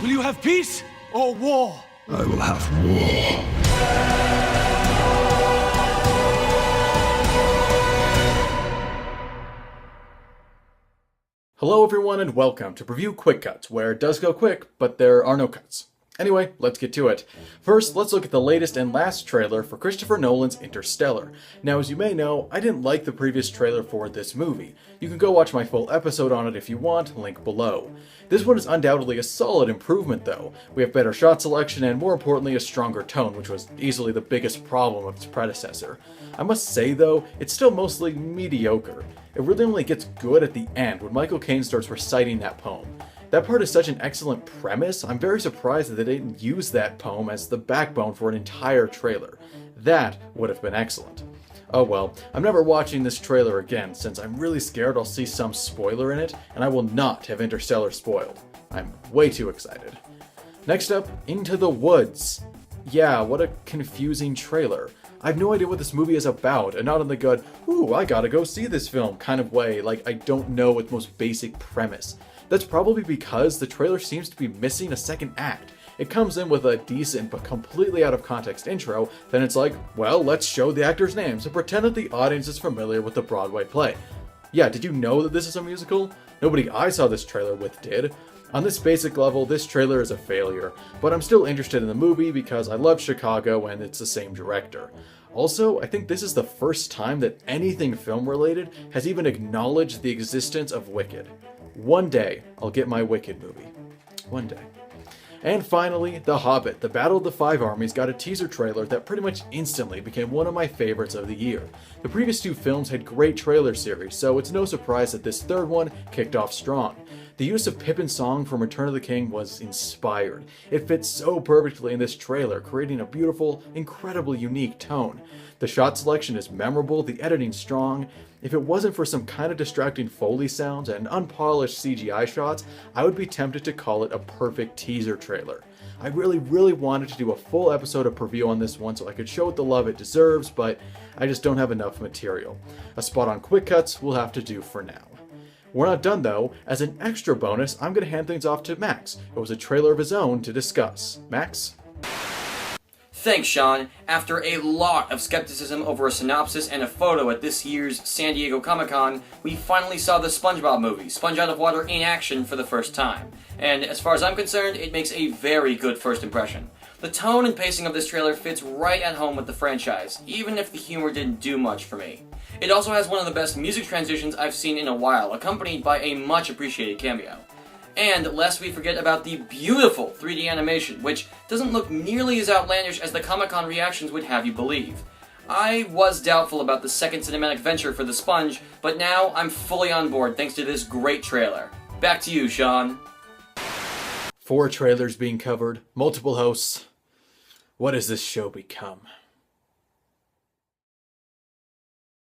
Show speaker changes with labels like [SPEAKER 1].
[SPEAKER 1] Will you have peace or war?
[SPEAKER 2] I will have war.
[SPEAKER 3] Hello everyone and welcome to Preview Quick Cuts, where it does go quick, but there are no cuts. Anyway, let's get to it. First, let's look at the latest and last trailer for Christopher Nolan's Interstellar. Now, as you may know, I didn't like the previous trailer for this movie. You can go watch my full episode on it if you want, link below. This one is undoubtedly a solid improvement though. We have better shot selection and more importantly a stronger tone, which was easily the biggest problem of its predecessor. I must say though, it's still mostly mediocre. It really only gets good at the end when Michael Caine starts reciting that poem. That part is such an excellent premise, I'm very surprised that they didn't use that poem as the backbone for an entire trailer. That would have been excellent. Oh well, I'm never watching this trailer again since I'm really scared I'll see some spoiler in it, and I will not have Interstellar spoiled. I'm way too excited. Next up, Into the Woods. Yeah, what a confusing trailer. I have no idea what this movie is about, and not in the good, ooh, I gotta go see this film kind of way, like I don't know its most basic premise. That's probably because the trailer seems to be missing a second act. It comes in with a decent but completely out of context intro, then it's like, well, let's show the actors' names and pretend that the audience is familiar with the Broadway play. Yeah, did you know that this is a musical? Nobody I saw this trailer with did. On this basic level, this trailer is a failure, but I'm still interested in the movie because I love Chicago and it's the same director. Also, I think this is the first time that anything film-related has even acknowledged the existence of Wicked. One day, I'll get my Wicked movie. One day. And finally, The Hobbit, The Battle of the Five Armies got a teaser trailer that pretty much instantly became one of my favorites of the year. The previous two films had great trailer series, so it's no surprise that this third one kicked off strong. The use of Pippin's song from Return of the King was inspired. It fits so perfectly in this trailer, creating a beautiful, incredibly unique tone. The shot selection is memorable, the editing strong. If it wasn't for some kind of distracting Foley sounds and unpolished CGI shots, I would be tempted to call it a perfect teaser trailer. I really wanted to do a full episode of preview on this one so I could show it the love it deserves, but I just don't have enough material. A spot on Quick Cuts will have to do for now. We're not done though. As an extra bonus, I'm going to hand things off to Max, who has a trailer of his own to discuss. Max?
[SPEAKER 4] Thanks, Sean. After a lot of skepticism over a synopsis and a photo at this year's San Diego Comic-Con, we finally saw the SpongeBob movie, Sponge Out of Water, in action for the first time. And as far as I'm concerned, it makes a very good first impression. The tone and pacing of this trailer fits right at home with the franchise, even if the humor didn't do much for me. It also has one of the best music transitions I've seen in a while, accompanied by a much appreciated cameo. And lest we forget about the beautiful 3D animation, which doesn't look nearly as outlandish as the Comic-Con reactions would have you believe. I was doubtful about the second cinematic venture for the Sponge, but now I'm fully on board thanks to this great trailer. Back to you, Sean.
[SPEAKER 3] 4 trailers being covered, multiple hosts. What has this show become?